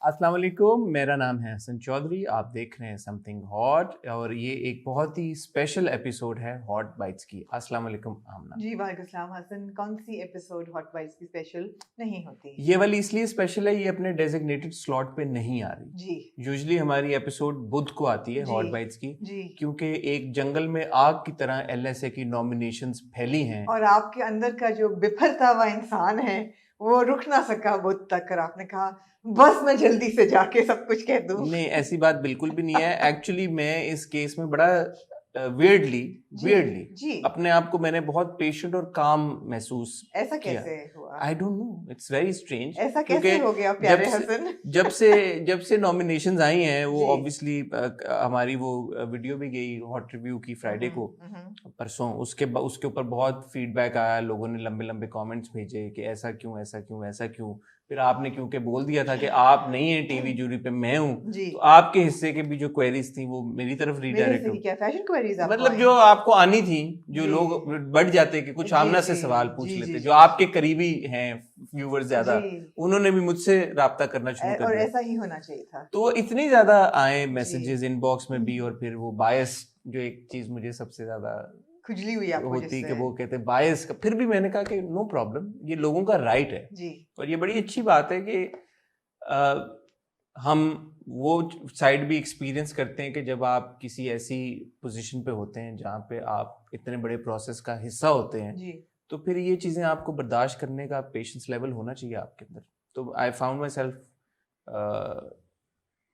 अस्सलाम वालेकुम, मेरा नाम है हसन चौधरी। आप देख रहे हैं समथिंग हॉट और ये एक बहुत ही स्पेशल एपिसोड है हॉट बाइट्स की। अस्सलाम वालेकुम आमना जी वालेकुम सलाम हसन। कौन सी एपिसोड हॉट बाइट्स की स्पेशल नहीं होती? ये वाली इसलिए स्पेशल है, ये अपने डेजिग्नेटेड स्लॉट पे नहीं आ रही। जी यूजुअली हमारी एपिसोड बुध को आती है जी हॉट बाइट्स की, जी। क्योंकि एक जंगल में आग की तरह एलएसए की नॉमिनेशंस फैली हैं। और आपके अंदर का जो बिफरता हुआ इंसान है वो रुक ना सका बुध तक, और आपने कहा बस मैं जल्दी से जाके सब कुछ कह दूं। नहीं, ऐसी बात बिल्कुल भी नहीं है। एक्चुअली मैं इस केस में बड़ा वियर्डली जी वियर्डली जी। अपने आप को मैंने बहुत पेशेंट और काम महसूस ऐसा किया। कैसे हुआ? I don't know, it's very strange. ऐसा क्योंकि कैसे हो गया जब प्यारे से हसन? जब से जब से नॉमिनेशंस आई हैं वो जी। ऑब्वियसली हमारी वो वीडियो भी गई हॉट रिव्यू की फ्राइडे को, परसों। उसके ऊपर बहुत फीडबैक आया, लोगों ने लंबे लंबे कमेंट्स भेजे कि ऐसा क्यों, ऐसा क्यों, ऐसा क्यों। फिर आपने क्योंकि बोल दिया था कि आप नहीं है टीवी जूरी पे, मैं हूं, जी। तो आपके हिस्से के भी जो क्वेरीज थी वो मेरी तरफ मेरे रीडायरेक्ट हिस्से हो, की क्या फैशन क्वेरीज आपको मतलब आई? जो आपको आनी थी, जो जी लोग बढ़ जाते कि कुछ जी आमना से जी सवाल पूछ जी लेते, जी जो जी आपके करीबी हैं व्यूवर्स ज्यादा, जी। उन्होंने भी मुझसे राब्ता करना शुरू कर और दिया। ऐसा ही होना चाहिए था। तो इतनी ज्यादा आए जी। मैसेजेस इनबॉक्स में भी, और फिर वो बायस, जो एक चीज मुझे सबसे ज्यादा खुजली हुई आपको होती कि जिससे? वो कहते बायस का, फिर भी मैंने कहा कि नो प्रॉब्लम, ये लोगों का राइट है। जी और ये बड़ी अच्छी बात है कि हम वो साइड भी एक्सपीरियंस करते हैं कि जब आप किसी ऐसी पोजीशन पे होते हैं जहाँ पे आप इतने बड़े प्रोसेस का हिस्सा होते हैं, जी तो फिर ये चीज़ें आपको बर्दाश्त करने का पेशेंस लेवल होना चाहिए आपके अंदर। तो I found my self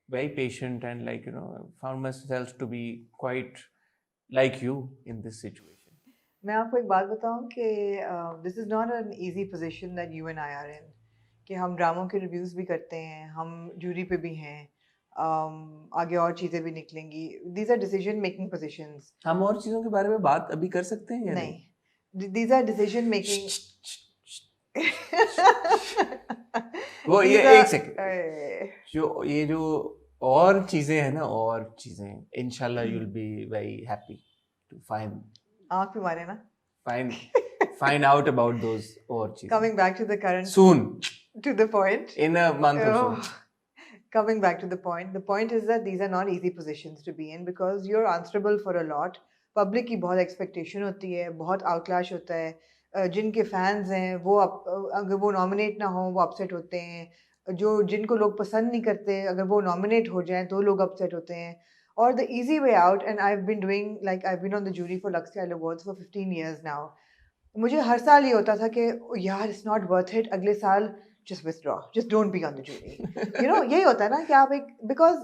very patient and, like, found myself to be quite like you in this situation. मैं आपको एक बात बताऊं कि this is not an easy position that you and I are in, कि हम ड्रामों के रिव्यूज भी करते हैं, हम जूरी पे भी हैं, आगे और चीज़ें भी निकलेंगी। These are decision making positions. हम और चीज़ों के बारे में बात अभी कर सकते हैं या नहीं? नहीं, दीज आर डिसीजन मेकिंग। वो ये These एक are- सेकंड, जो और चीजें हैं ना, और चीजें इंशाल्लाह you'll be very happy to आँख पे मारे ना। find out about those और चीजें Coming back to the current, soon, to the point. in a month or so. Coming back to the point is that these are not easy positions to be in because you're answerable for a lot. Public की बहुत expectation होती है, बहुत outclash होता है। जिनके fans हैं वो अगर वो nominate ना हो वो upset होते हैं। जिनको लोग पसंद नहीं करते, अगर वो nominate हो जाएं तो लोग upset होते हैं। और the easy way out, and I've been on the jury for Lux Style Awards for 15 years now. मुझे हर साल ये होता था कि यार it's not worth it, अगले साल just withdraw, just don't be on the jury. यही होता है ना कि आप because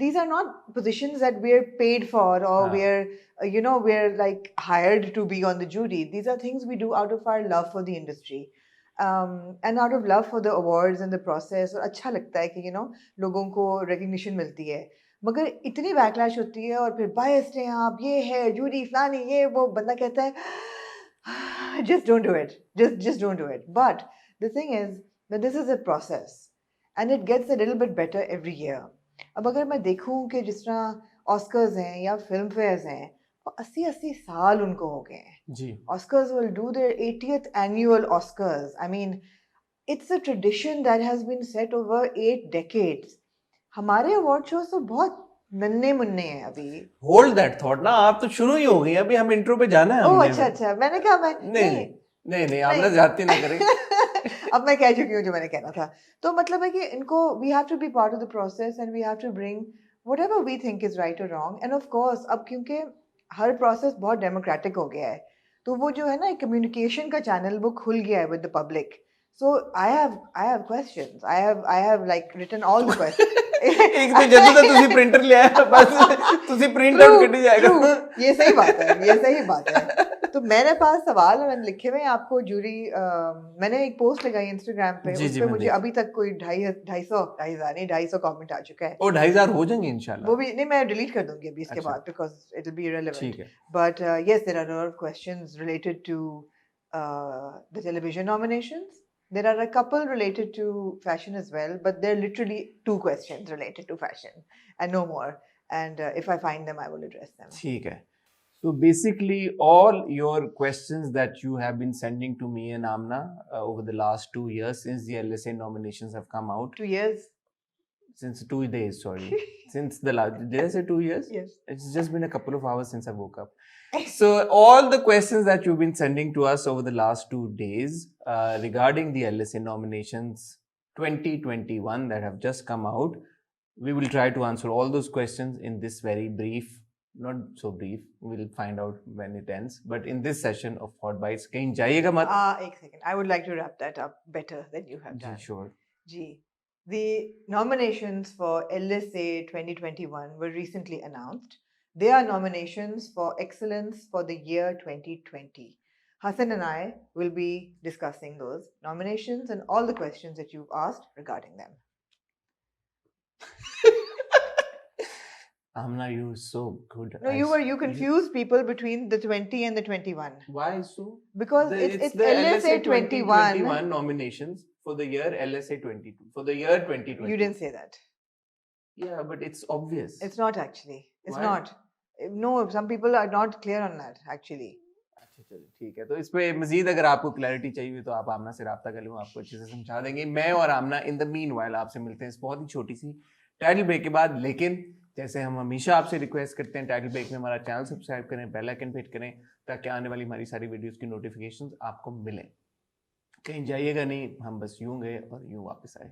these are not positions that we're paid for, or we're like hired to be on the jury. These are things we do out of our love for the industry, and out of love for the awards and the process. और अच्छा लगता है कि लोगों को recognition मिलती है। मगर इतनी बैकलैश होती है और फिर बायस्ड हैं आप, ये है जूरी फलानी, ये वो, बंदा कहता है just don't do it, just don't do it. But the thing is that this is a process and it gets a little bit better every year. अब अगर मैं देखूं कि जिस तरह ऑस्कर्स हैं या फिल्म फेयर्स हैं, 80 साल उनको हो गए हैं जी। Oscars will do their 80th annual Oscars. I mean, it's a tradition that has been set over 8 decades. हमारे अवार्ड शोज तो बहुत नन्हे मुन्ने हैं अभी। होल्ड दैट थॉट ना, आप तो शुरू ही हो गई, अभी हम इंट्रो पे जाना है। ओह अच्छा, मैंने कहा मैं नहीं आप ना जाती ना करें। अब मैं कह चुकी हूँ जो मैंने कहना था। तो मतलब है कि इनको we have to be part of the process and we have to bring whatever we think is right or wrong. And of course अब क्योंकि हर प्रोसेस बहुत डेमोक्रेटिक हो गया है, तो वो जो है ना कम्युनिकेशन का चैनल वो खुल गया है with the public. So I have questions. I have like written all the questions. एक तो जदों तक तुसी प्रिंटर ले आया, बस तुसी प्रिंट आउट कटी जाएगा। ये सही बात है। तो मेरे पास सवाल है, मैंने लिखे हुए हैं आपको जूरी। मैंने एक पोस्ट लगाई इंस्टाग्राम पे, उस पे मुझे अभी तक कोई 250 कमेंट आ चुका है। ओ 2500 हो जाएंगे इंशाल्लाह। वो भी नहीं, मैं डिलीट कर दूंगी अभी इसके बाद because it will be irrelevant. ठीक है। But yes, there are a lot of questions related to the television nominations. There are a couple related to fashion as well, but they're literally 2 questions related to fashion and no more. And if I find them, I will address them. ठीक है. So basically, all your questions that you have been sending to me and Amna over the last 2 years since the LSA nominations have come out. 2 years? since 2 days, sorry. Since the last, did I say 2 years? Yes. It's just been a couple of hours since I woke up. So all the questions that you've been sending to us over the last 2 days regarding the LSA nominations 2021 that have just come out, we will try to answer all those questions in this very brief, not so brief, we'll find out when it ends, but in this session of Hot Bites. Kahin jayega mat. Ek second. I would like to wrap that up better than you have done. Sure. Ji. The nominations for LSA 2021 were recently announced. They are nominations for excellence for the year 2020. Hassan and I will be discussing those nominations and all the questions that you've asked regarding them. Amna, you're so good. No, you confused people between the 20 and the 21. Why so? Because it's the LSA 2021 nominations for the year LSA 22, for the year 2020. You didn't say that. Yeah, but it's obvious. It's not actually. It's Why? not. No, some people are not clear on that actually. अच्छा चलो ठीक है, तो इस पे मजीद अगर आपको clarity चाहिए तो आप आमना से रब्ता कर लो, आपको अच्छे से समझा देंगे. मैं और आमना इन द मीन वाइल आपसे मिलते हैं इस बहुत ही छोटी सी टाइटल ब्रेक के बाद. लेकिन जैसे हम हमेशा आपसे रिक्वेस्ट करते हैं, टाइटल ब्रेक में हमारा चैनल सब्सक्राइब करें, बेल आइकन पे हिट करें ताकि आने वाली हमारी सारी वीडियोस की नोटिफिकेशंस आपको मिलें. कहीं जाइएगा नहीं, हम बस यूं गए और यूं वापस आए.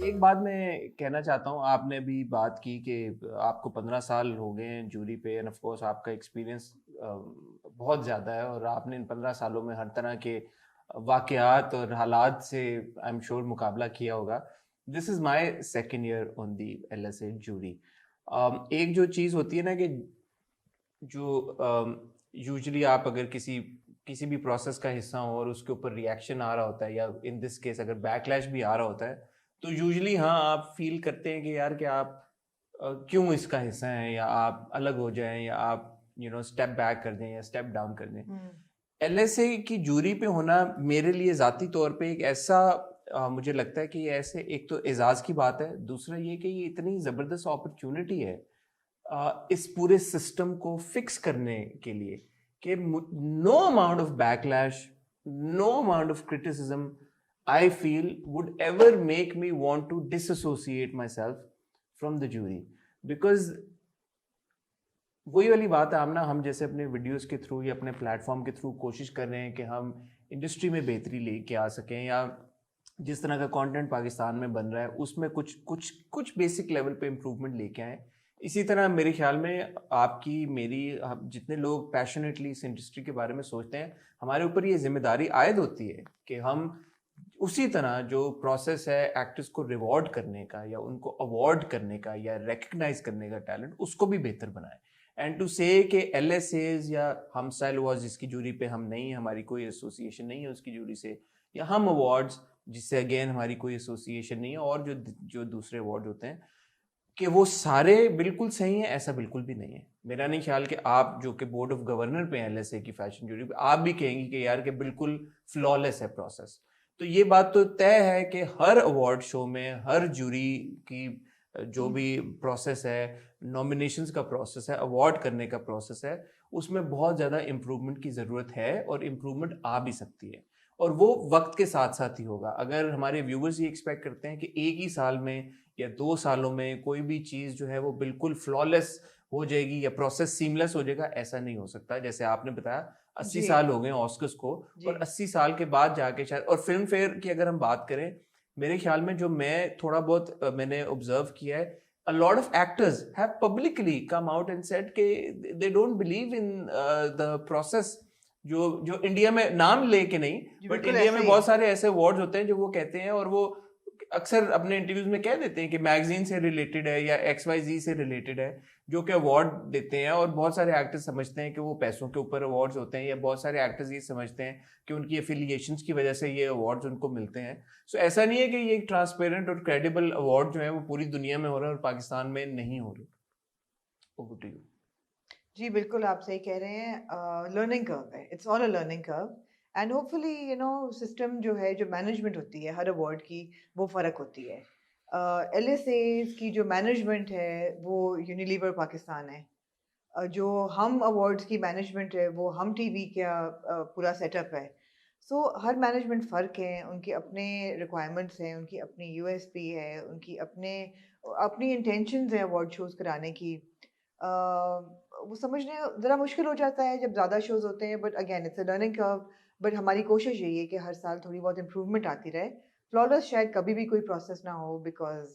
एक बात मैं कहना चाहता हूँ, आपने भी बात की कि आपको 15 साल हो गए हैं जूरी पे, एंड ऑफ कोर्स आपका एक्सपीरियंस बहुत ज़्यादा है और आपने इन 15 सालों में हर तरह के वाक़यात और हालात से आई एम श्योर मुकाबला किया होगा. This is my second year on the LSA jury. एक जो चीज़ होती है ना कि जो यूजुअली आप अगर किसी भी प्रोसेस का हिस्सा हो और उसके ऊपर रिएक्शन आ रहा होता है, या इन दिस केस अगर बैकलैश भी आ रहा होता है, तो यूजुअली हाँ आप फील करते हैं कि यार कि आप क्यों इसका हिस्सा हैं, या आप अलग हो जाएं, या आप स्टेप बैक कर दें या स्टेप डाउन कर दें. LSA की जूरी पे होना मेरे लिए ज़ाती तौर पे एक ऐसा मुझे लगता है कि ये ऐसे एक तो एजाज़ की बात है, दूसरा ये कि ये इतनी ज़बरदस्त अपॉर्चुनिटी है इस पूरे सिस्टम को फिक्स करने के लिए कि no amount of backlash, no amount of criticism I feel would ever make me want to disassociate myself from the jury, because वही वाली बात है आमना, हम जैसे अपने वीडियोस के थ्रू या अपने प्लेटफॉर्म के थ्रू कोशिश कर रहे हैं कि हम इंडस्ट्री में बेहतरी लेके आ सकें, या जिस तरह का कंटेंट पाकिस्तान में बन रहा है उसमें कुछ बेसिक लेवल पे इम्प्रूवमेंट लेके आएँ. इसी तरह मेरे ख्याल में आपकी मेरी जितने लोग पैशनेटली इस इंडस्ट्री के बारे में सोचते हैं, हमारे ऊपर ये जिम्मेदारी आयद होती है कि हम उसी तरह जो प्रोसेस है एक्टर्स को रिवॉर्ड करने का, या उनको अवार्ड करने का, या रिकग्नाइज करने का टैलेंट, उसको भी बेहतर बनाएं. एंड टू से कि LSAs या हम स्टाइल अवार्ड्स जिसकी जूरी पे हम नहीं, हमारी कोई एसोसिएशन नहीं है उसकी जूरी से, या हम अवार्ड्स जिससे अगेन हमारी कोई एसोसिएशन नहीं है, और जो दूसरे अवार्ड होते हैं, कि वो सारे बिल्कुल सही हैं, ऐसा बिल्कुल भी नहीं है. मेरा नहीं ख्याल कि आप जो कि बोर्ड ऑफ गवर्नर पे हैं LSA की फैशन जूरी पे, आप भी कहेंगे कि यार कि बिल्कुल फ्लॉलेस है प्रोसेस. तो ये बात तो तय है कि हर अवार्ड शो में हर जूरी की जो भी प्रोसेस है, नॉमिनेशंस का प्रोसेस है, अवार्ड करने का प्रोसेस है, उसमें बहुत ज़्यादा इम्प्रूवमेंट की ज़रूरत है, और इम्प्रूवमेंट आ भी सकती है, और वो वक्त के साथ साथ ही होगा. अगर हमारे व्यूवर्स ये एक्सपेक्ट करते हैं कि एक ही साल में या 2 सालों में कोई भी चीज़ जो है वो बिल्कुल फ्लॉलेस हो जाएगी या प्रोसेस सीमलेस हो जाएगा, ऐसा नहीं हो सकता. जैसे आपने बताया 80 साल हो गए ऑस्कर्स को, और 80 साल के बाद जाके शायद, और फिल्म फेयर की अगर हम बात करें, मेरे ख्याल में जो मैं थोड़ा बहुत मैंने ऑब्जर्व किया है, a lot of actors have publicly come out and said कि they don't believe in the process. जो इंडिया में नाम लेके नहीं, बट इंडिया में बहुत सारे ऐसे अवार्ड्स होते हैं जो वो कहते हैं, और वो अक्सर अपने इंटरव्यूज में कह देते हैं कि मैगजीन से रिलेटेड है या XYZ से रिलेटेड है, जो कि अवार्ड देते हैं. और बहुत सारे एक्टर्स समझते हैं कि वो पैसों के ऊपर अवार्ड्स होते हैं, या बहुत सारे एक्टर्स ये समझते हैं कि उनकी एफिलिएशंस की वजह से ये अवार्ड्स उनको मिलते हैं. सो ऐसा नहीं है कि ये एक ट्रांसपेरेंट और क्रेडिबल अवार्ड जो है वो पूरी दुनिया में हो रहे हैं और पाकिस्तान में नहीं हो रहे. Over to you. जी बिल्कुल, आप सही कह रहे हैं. लर्निंग कर्व है, it's all a learning curve, and hopefully system जो है, जो मैनेजमेंट होती है हर अवार्ड की, वो फ़र्क होती है. LSAs की जो मैनेजमेंट है वो यूनिलीवर पाकिस्तान है, जो हम अवार्ड्स की मैनेजमेंट है वो हम टीवी का पूरा सेटअप है। सो हर मैनेजमेंट फ़र्क है, उनके अपने रिक्वायरमेंट्स हैं, उनकी अपनी यूएसपी है, उनकी अपने अपनी इंटेंशंस हैं अवार्ड शोज़ कराने की। वो समझने ज़रा मुश्किल हो जाता है जब ज़्यादा शोज़ होते हैं, but again it's a learning curve. But हमारी कोशिश यही है कि हर साल थोड़ी बहुत इम्प्रूवमेंट आती रहे। फ्लॉलेस शायद कभी भी कोई प्रोसेस ना हो, बिकॉज़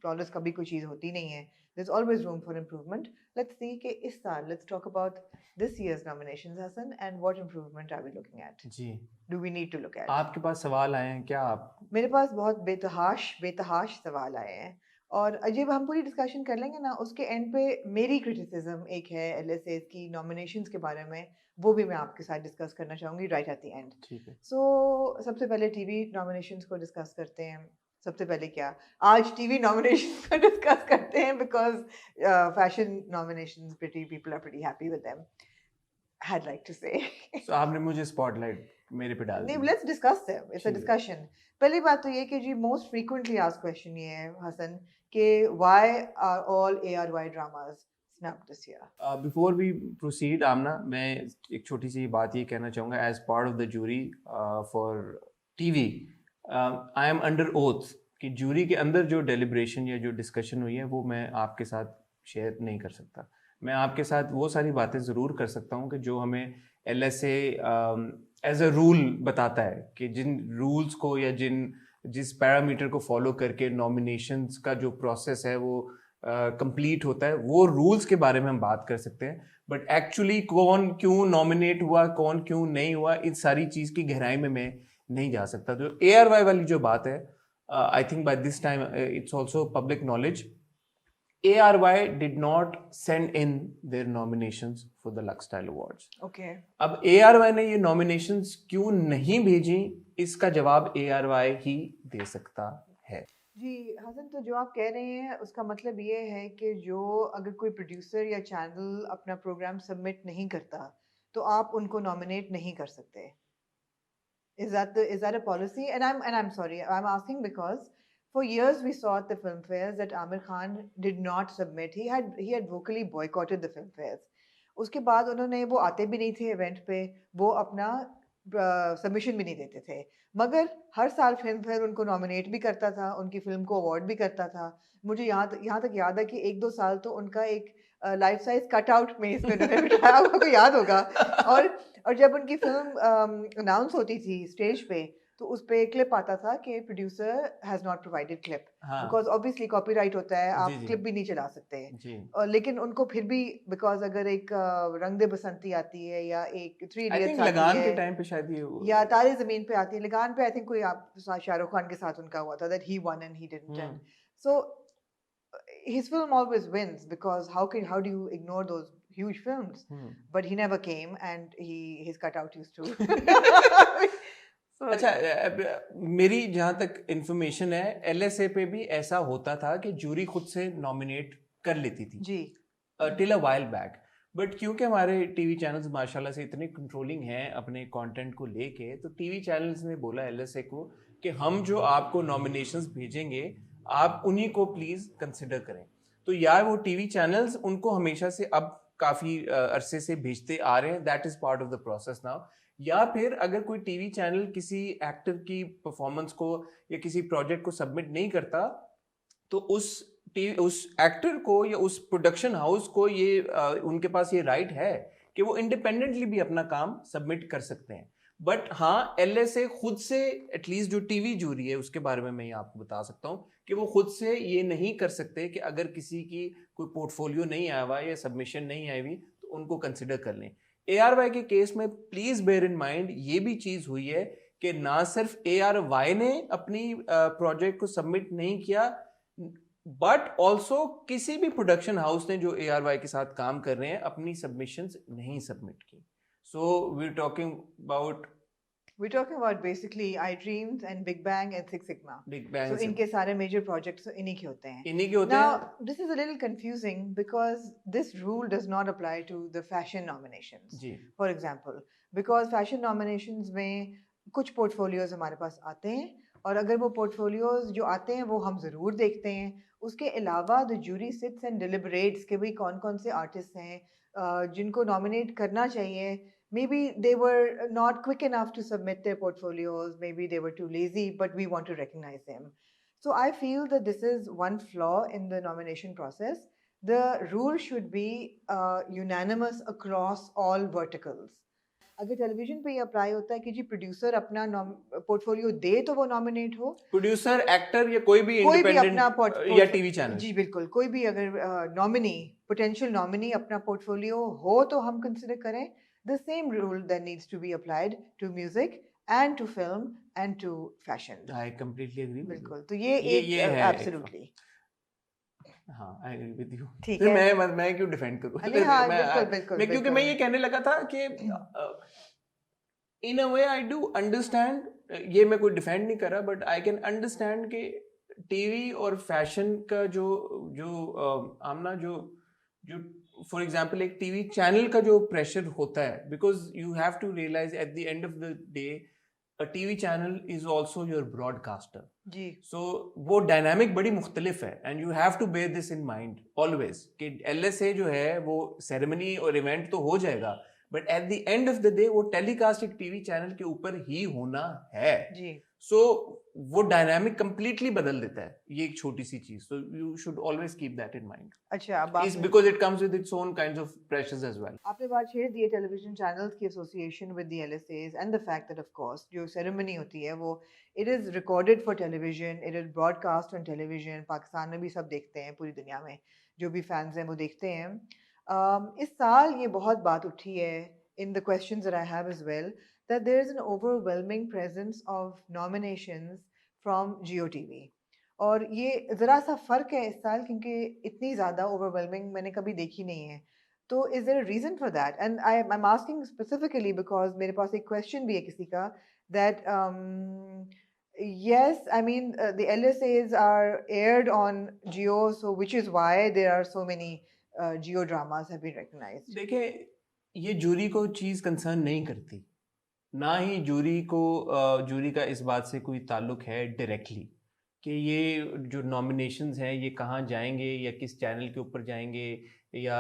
फ्लॉलेस कभी कोई चीज़ होती नहीं है। There is always room for improvement. Let's see कि इस साल let's talk about this year's nominations Hasan, and what improvement are we looking at? जी, do we need to look at? आपके पास सवाल आए हैं क्या आप? मेरे पास बहुत बेतहाश बेतहाश सवाल आए हैं, और जब हम पूरी डिस्कशन कर लेंगे ना, उसके एंड पे मेरी क्रिटिसिज्म एक है एलएसए की नॉमिनेशंस के बारे में, वो भी मैं आपके साथ डिस्कस करना चाहूँगी राइट एट द एंड। ठीक है। सो सबसे पहले टीवी नॉमिनेशंस को डिस्कस करते हैं। सबसे पहले क्या, आज टीवी नॉमिनेशंस को डिस्कस करते हैं, because fashion nominations pretty people are pretty happy with them, had like to say. So आपने मुझे स्पॉटलाइट मेरे पे डाल नहीं, दी। Let's discuss them, it's a ठीक है। डिस्कशन। पहली बात तो ये कि जी मोस्ट फ्रीक्वेंटली आस्क्ड क्वेश्चन ये है हसन कि why are all ARY dramas snapped this year? Before we proceed Amna, मैं एक छोटी सी बात ये कहना चाहूँगा as part of the jury for TV. I am under oath कि जूरी के अंदर जो डेलिब्रेशन या जो डिस्कशन हुई है वो मैं आपके साथ शेयर नहीं कर सकता। मैं आपके साथ वो सारी बातें ज़रूर कर सकता हूँ कि जो हमें एलएसए एज अ रूल बताता है कि जिन रूल्स को या जिस पैरामीटर को फॉलो करके नॉमिनेशंस का जो प्रोसेस है वो कंप्लीट होता है, वो रूल्स के बारे में हम बात कर सकते हैं। बट एक्चुअली कौन क्यों नॉमिनेट हुआ, कौन क्यों नहीं हुआ, इस सारी चीज़ की गहराई में मैं नहीं जा सकता। जो ARY वाली जो बात है, I think by this time it's also public knowledge, ARY did not send in their nominations for the Lux Style Awards. Okay, अब ARY ने ये nominations क्यों नहीं भेजी, इसका जवाब ARY ही दे सकता है। जी हसन, तो जो आप कह रहे हैं उसका मतलब ये है कि जो अगर कोई प्रोड्यूसर या चैनल अपना प्रोग्राम सबमिट नहीं करता तो आप उनको नॉमिनेट नहीं कर सकते। Is that a policy? And I'm sorry, I'm asking because for years we saw at the film fairs that Amir Khan did not submit. He had vocally boycotted the film fairs. उसके बाद उन्होंने, वो आते भी नहीं थे event पे, वो अपना सबमिशन भी नहीं देते थे, मगर हर साल फिल्म फेयर उनको नॉमिनेट भी करता था, उनकी फिल्म को अवार्ड भी करता था। मुझे यहाँ तक याद है कि 1-2 साल तो उनका एक लाइफ साइज कटआउट में इसमें उन्होंने बिठाया, आपको याद होगा। और और जब उनकी फिल्म अनाउंस होती थी स्टेज पे, तो उस पे क्लिप आता था कि producer has not provided clip, हाँ बिकॉज ऑब्वियसली कॉपीराइट होता है, जी आप जी क्लिप भी नहीं चला सकते। जी। और लेकिन उनको फिर भी, बिकॉज अगर एक रंग दे बसंती आती है या एक थ्री आई थिंक इडियट्स आती लगान है के टाइम पे शायद ये या तारे जमीन पे आती है, लगान पे आई थिंक कोई आप शाहरुख खान के साथ उनका हुआ था, that he one and he didn't, and so his film always wins, because how do you ignore those huge films? But he never came, and his cutout used to. So अच्छा, मेरी जहाँ तक इंफॉर्मेशन है, LSA पे भी ऐसा होता था कि जूरी खुद से नॉमिनेट कर लेती थी जी, till a while back. But क्योंकि हमारे टीवी चैनल्स माशाल्लाह से इतने कंट्रोलिंग हैं अपने कंटेंट को लेके, तो टीवी चैनल्स ने बोला LSA को कि हम जो आपको नॉमिनेशंस भेजेंगे, आप उन्हीं को प्लीज कंसिडर करें। तो यार वो टीवी चैनल्स उनको हमेशा से अब काफी अरसे से भेजते आ रहे हैं, that is part of the process now. या फिर अगर कोई टीवी चैनल किसी एक्टर की परफॉर्मेंस को या किसी प्रोजेक्ट को सबमिट नहीं करता, तो उस एक्टर को या उस प्रोडक्शन हाउस को ये उनके पास ये राइट है कि वो इंडिपेंडेंटली भी अपना काम सबमिट कर सकते हैं। बट हाँ, LSA खुद से, एटलीस्ट जो टीवी जूरी है उसके बारे में मैं आपको बता सकता हूँ कि वो खुद से ये नहीं कर सकते कि अगर किसी की कोई पोर्टफोलियो नहीं आया हुआ या सबमिशन नहीं आई हुई तो उनको कंसिडर कर लें। ARY के केस में प्लीज बेयर इन माइंड ये भी चीज हुई है कि ना सिर्फ ARY ने अपनी प्रोजेक्ट को सबमिट नहीं किया, बट ऑल्सो किसी भी प्रोडक्शन हाउस ने जो ARY के साथ काम कर रहे हैं अपनी सबमिशंस नहीं सबमिट की। So we talking about we're talking about basically iDreams and Big Bang and Six Sigma. Big bang So इनके सारे major projects इन्हीं के होते हैं। इन्हीं के होते Now, हैं। this is a little confusing because this rule does not apply to the fashion nominations. Ji For example, because fashion nominations में कुछ portfolios हमारे पास आते हैं, और अगर वो portfolios जो आते हैं वो हम ज़रूर देखते हैं। उसके अलावा the jury sits and deliberates कि भाई कौन कौन से artists हैं, जिनको नॉमिनेट करना चाहिए, maybe they were not quick enough to submit their portfolios, maybe they were too lazy, but we want to recognize them. So I feel that this is one flaw in the nomination process. The rule should be unanimous across all verticals. अगर television पे ये apply होता है कि जी producer अपना portfolio दे तो वो nominate हो, प्रोड्यूसर, एक्टर या कोई भी अपना इंडिपेंडेंट या टीवी चैनल, जी बिल्कुल, कोई भी अगर नॉमिनी, पोटेंशियल नॉमिनी अपना पोर्टफोलियो हो तो हम कंसिडर करें. The same rule then needs to be applied to music and to film and to fashion. I completely agree with you. बिल्कुल, तो ये है absolutely. हाँ, I agree with you. ठीक है. मैं क्यों डिफेंड करूँ? बिल्कुल. मैं क्योंकि मैं ये कहने लगा था कि in a way I do understand, ये मैं कोई डिफेंड नहीं कर रहा, but I can understand कि टीवी और फैशन का जो आमना जो फॉर एग्जाम्पल एक टीवी चैनल का जो प्रेशर होता है, because you have to realise at the end of the day a TV channel is also your broadcaster जी. सो वो डायनामिक बड़ी मुख्तलिफ है and you have to bear this in mind always कि LSA जो है वो सेरेमनी और इवेंट तो हो जाएगा, but at the end of the day वो टेलीकास्ट एक टीवी चैनल के ऊपर ही होना है जी. सो वो डायनामिक कंप्लीटली बदल देता है, ये एक छोटी सी चीज. So you should always keep that in mind. अच्छा, अब it's because it comes with its own kinds of pressures as well. आपने बात छेड़ दी है टेलीविजन चैनल्स की association with the LSAs and the fact that of course जो ceremony होती है वो it is recorded for television, it is broadcast on television. Pakistan में भी सब देखते हैं, पूरी दुनिया में जो भी फैंस हैं वो देखते हैं. इस साल ये बहुत बात उठी है in the questions that I have as well, that there is an overwhelming presence of nominations from GeoTV. और ये ज़रा सा फ़र्क है इस साल क्योंकि इतनी ज़्यादा overwhelming मैंने कभी देखी नहीं है. तो is there a reason for that? And I'm asking specifically because मेरे पास एक question भी है किसी का that yes, I mean the LSAs are aired on Geo, so which is why there are so many Geo dramas have been recognized. देखिए, ये jury को चीज़ concern नहीं करती, ना ही जूरी का इस बात से कोई ताल्लुक है डायरेक्टली कि ये जो नॉमिनेशंस हैं ये कहाँ जाएंगे या किस चैनल के ऊपर जाएंगे या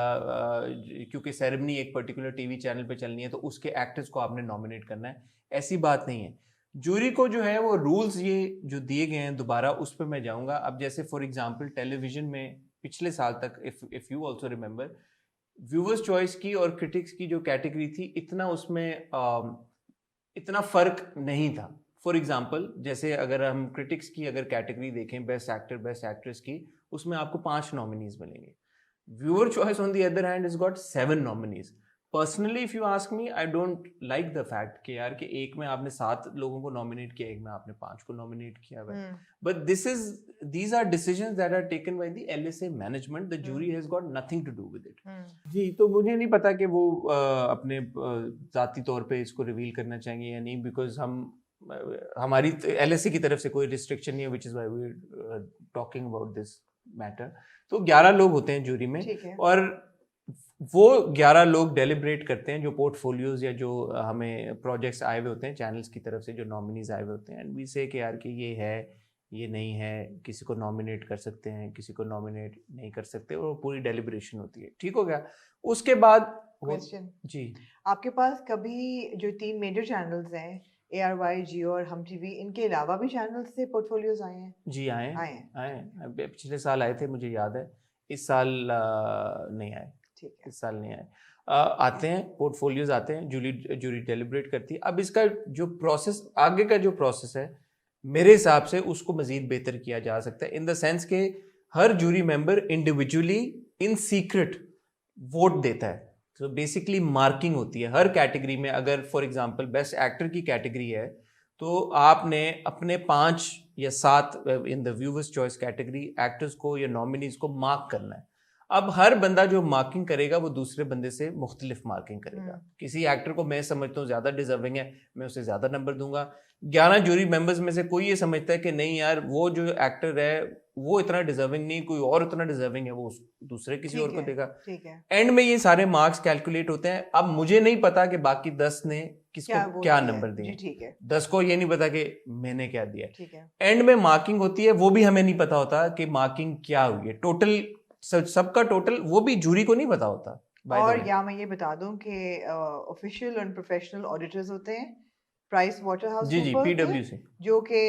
क्योंकि सेरेमनी एक पर्टिकुलर टीवी चैनल पे चलनी है तो उसके एक्टर्स को आपने नॉमिनेट करना है, ऐसी बात नहीं है. जूरी को जो है वो रूल्स ये जो दिए गए हैं, दोबारा उस पर मैं जाऊँगा. अब जैसे फॉर एग्जाम्पल टेलीविज़न में पिछले साल तक if you also remember, viewers choice की और क्रिटिक्स की जो कैटेगरी थी इतना उसमें इतना फर्क नहीं था. फॉर एग्जांपल जैसे अगर हम क्रिटिक्स की अगर कैटेगरी देखें, बेस्ट एक्टर बेस्ट एक्ट्रेस की, उसमें आपको 5 नॉमिनीज मिलेंगे. Viewer choice on the other hand is got 7 nominees. Personally if you ask me, I don't like the fact कि यार कि एक में आपने 7 लोगों को नॉमिनेट किया, एक में आपने 5 को नॉमिनेट किया हुआ है. But these are decisions that are taken by the LSA management. The jury has got nothing to do with it. जी, तो मुझे नहीं पता कि वो अपने ज़ाती तौर पे इसको रिवील करना चाहेंगे या नहीं, बिकॉज हमारी LSA की तरफ से कोई रिस्ट्रिक्शन नहीं है, which is why we are talking about this matter. तो 11 लोग होते हैं जूरी में और वो 11 लोग डेलिब्रेट करते हैं जो पोर्टफोलियोज या जो हमें प्रोजेक्ट्स आए हुए होते हैं चैनल्स की तरफ से, जो नॉमिनीज आए हुए होते हैं, एंड वी से कि यार कि ये है, ये नहीं है, किसी को नॉमिनेट कर सकते हैं, किसी को नॉमिनेट नहीं कर सकते, और पूरी डेलिब्रेशन होती है. ठीक हो गया. उसके बाद क्वेश्चन जी, आपके पास कभी जो 3 मेजर चैनल्स हैं ARY, जियो और हम टीवी, इनके अलावा भी चैनल्स से पोर्टफोलियोज आए हैं? जी आए. पिछले साल आए थे, मुझे याद है. इस साल नहीं आए. ठीक है, इस साल नहीं आए. आते हैं पोर्टफोलियोज, आते हैं, जूरी डेलिब्रेट करती है. अब इसका जो प्रोसेस, आगे का जो प्रोसेस है, मेरे हिसाब से उसको मजीद बेहतर किया जा सकता है, इन द सेंस के हर जूरी मेंबर इंडिविजुअली इन सीक्रेट वोट देता है. तो बेसिकली मार्किंग होती है हर कैटेगरी में. अगर फॉर एग्जांपल बेस्ट एक्टर की कैटेगरी है तो आपने अपने 5 या 7 in the viewers choice category actors को या नॉमिनीज को मार्क करना है. अब हर बंदा जो मार्किंग करेगा वो दूसरे बंदे से मुख्तलिफ मार्किंग करेगा. किसी एक्टर को मैं समझता हूँ ज़्यादा डिजर्विंग है, मैं उसे ज़्यादा नंबर दूंगा. 11 जूरी मेंबर्स में से कोई ये समझता है कि नहीं यार वो जो एक्टर है वो इतना डिजर्विंग नहीं, कोई और इतना डिजर्विंग है, वो दूसरे किसी और को देगा. ठीक है. एंड में ये सारे मार्क्स कैलकुलेट होते हैं. अब मुझे नहीं पता कि बाकी 10 ने किसको क्या नंबर दिए. ठीक है. 10 को ये नहीं पता कि मैंने क्या दिया. ठीक है. एंड में मार्किंग होती है, वो भी हमें नहीं पता होता कि मार्किंग क्या हुई है. टोटल सबका टोटल वो भी जूरी को नहीं पता होता. by the और way. या मैं ये बता दूं कि ऑफिशियल और प्रोफेशनल ऑडिटर्स होते हैं प्राइस वाटरहाउस जी कूपर्स PwC जो कि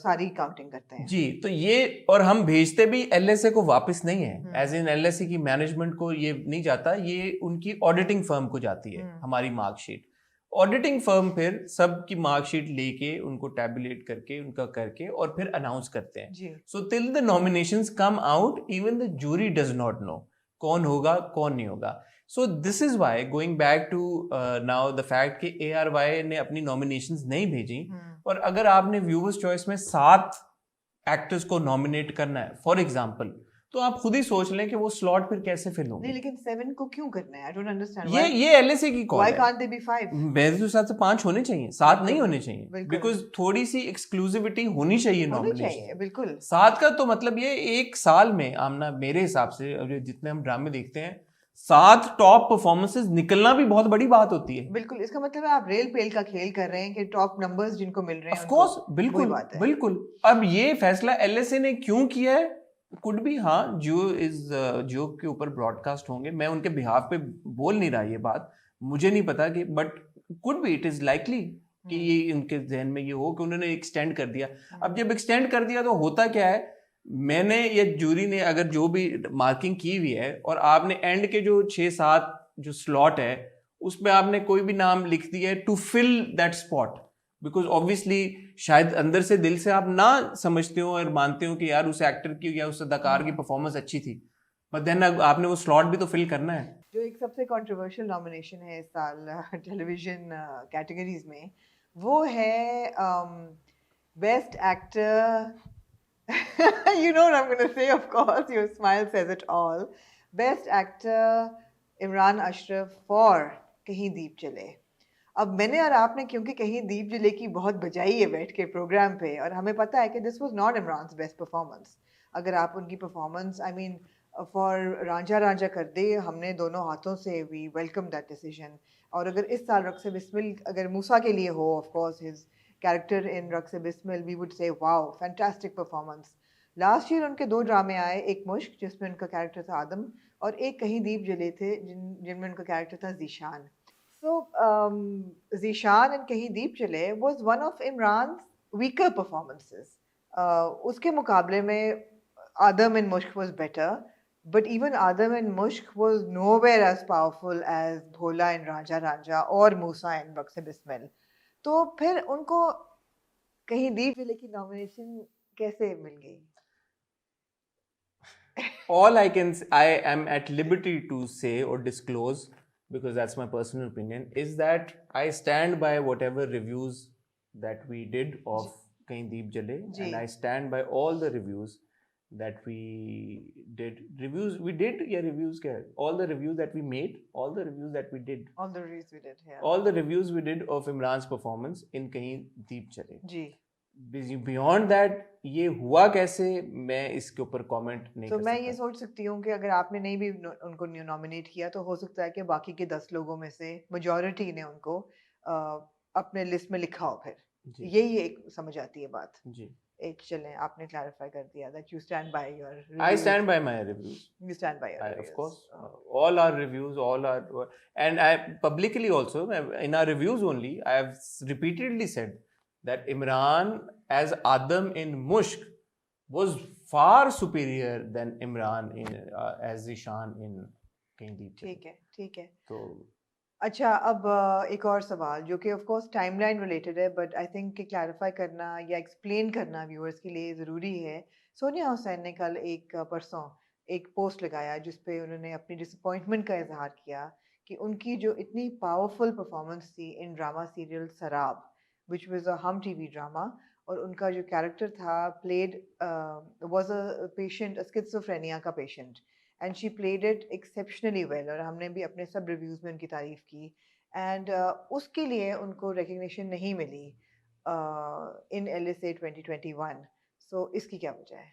सारी काउंटिंग करते हैं। जी। तो ये और हम भेजते भी एलएसए को वापस नहीं है, एज इन एलएसए की मैनेजमेंट को ये नहीं जाता, ये उनकी ऑडिटिंग फर्म को जाती है हमारी मार्कशीट। ऑडिटिंग फर्म फिर सबकी मार्कशीट लेके उनको टैबुलेट करके उनका करके और फिर अनाउंस करते हैं। So till the nominations come out even the jury does not know कौन होगा कौन नहीं होगा। So this is why going back to now the fact कि ARY ने अपनी नॉमिनेशंस नहीं भेजी। और अगर आपने व्यूअर्स चॉइस में 7 एक्टर्स को नॉमिनेट करना है फॉर एग्जांपल, तो आप खुद ही सोच लें कि वो स्लॉट फिर कैसे फिल होंगे। नहीं, लेकिन 7 को क्यों करना है? I don't understand. ये एलएसए की कॉल है। Why can't they B 5? मेरे हिसाब से 5 होने चाहिए, 7 नहीं होने चाहिए, बिल्कुल। बिकॉज थोड़ी सी एक्सक्लूसिविटी होनी चाहिए नॉमिनेशन। बिल्कुल 7 का तो मतलब ये एक साल में आमना मेरे हिसाब से जितने हम ड्रामे देखते हैं 7 टॉप परफॉर्मेंसेस निकलना भी बहुत बड़ी बात होती है। बिल्कुल, इसका मतलब है आप रेल पेल का खेल कर रहे हैं कि टॉप नंबर्स जिनको मिल रहे हैं ऑफ कोर्स, बिल्कुल बिल्कुल। अब ये फैसला एलएसए ने क्यों किया है, कुड भी, हाँ जियो के ऊपर ब्रॉडकास्ट होंगे, मैं उनके बिहाफ पे बोल नहीं रहा ये बात, मुझे नहीं पता कि, but could be, it is likely कि ये इनके जहन में ये हो कि उन्होंने एक्सटेंड कर दिया। अब जब एक्सटेंड कर दिया तो होता क्या है, मैंने या जूरी ने अगर जो भी मार्किंग की हुई है और आपने एंड के जो 6-7 जो स्लॉट है उसमें आपने कोई भी नाम लिख दिया है to fill that spot, because obviously शायद अंदर से दिल से आप ना समझते हो और मानते हो कि यार उस एक्टर की या उस अदाकार की परफॉर्मेंस अच्छी थी, बट देन आपने वो स्लॉट भी तो फिल करना है। जो एक सबसे कंट्रोवर्शियल नॉमिनेशन है इस साल टेलीविजन कैटेगरीज में, वो है best actor. You know what I'm going to say, of course. Your smile says it all. Best actor Imran Ashraf for कहीं दीप जले। अब मैंने और आपने क्योंकि कहीं दीप जले की बहुत बजाई है बैठ के प्रोग्राम पे, और हमें पता है कि this was not Imran's best performance. अगर आप उनकी performance I mean for Ranjha Ranjha कर दे, हमने दोनों हाथों से वी वेलकम दैट डिसीजन। और अगर इस साल रक्स बिस्मिल अगर मूसा के लिए हो, of course his character in Raqs Bismil, we would say wow fantastic performance. Last year उनके 2 ड्रामे आए, एक मुश्क जिसमें उनका कैरेक्टर था आदम, और एक कहीं दीप जले थे जिनमें उनका कैरेक्टर था Zeeshan. So Zishan and Kahin Deep Chale was one of Imran's weaker performances. उसके मुकाबले में Adam and Mushk was better, but even Adam and Mushk was nowhere as powerful as Bhola and Raja Ranja or Musa and Raqs Bismil. तो फिर उनको कहीं दीप जले की nomination कैसे मिल गई? All I am at liberty to say or disclose, because that's my personal opinion, is that I stand by whatever reviews that we did of Kahin Deep Jale, and I stand by all the reviews that we did. All the reviews that we made, all the reviews that we did. All the reviews we did, yeah. All the reviews we did of Imran's performance in Kahin Deep Jale. जी. Beyond that ये हुआ कैसे, मैं इसके ऊपर comment नहीं कर सकता। मैं ये सोच सकती हूँ कि अगर आपने नहीं भी उनको नॉमिनेट किया तो हो सकता है कि बाकी के 10 लोगों में से मेजॉरिटी ने उनको अपने लिस्ट में लिखा हो। फिर यही एक समझ आती है बात जी। एक चलें, आपने क्लैरिफाई कर दिया that you stand by your. I stand by my reviews. You stand by your, of course all our reviews, all our, and I publicly also in our reviews only I have repeatedly said that Imran as Adam in Mushk was far superior than Imran in as Zishan in Kahin Deep Jale. ठीक है। तो अच्छा, अब एक और सवाल जो कि ऑफ कोर्स टाइमलाइन रिलेटेड है, बट आई थिंक कि क्लैरिफाई करना या एक्सप्लेन करना व्यूअर्स के लिए ज़रूरी है। सोनिया हुसैन ने कल परसों एक पोस्ट लगाया जिस पे उन्होंने अपनी डिसअपॉइंटमेंट का इजहार किया कि उनकी जो इतनी पावरफुल परफॉर्मेंस थी इन ड्रामा सीरियल सराब, which was a Hum TV drama, और उनका जो कैरेक्टर था played was a patient, a schizophrenia का patient, and she played it exceptionally well, और हमने भी अपने सब रिव्यूज में उनकी तारीफ की, and उसके लिए उनको recognition नहीं मिली in LSA 2021। so इसकी क्या वजह है?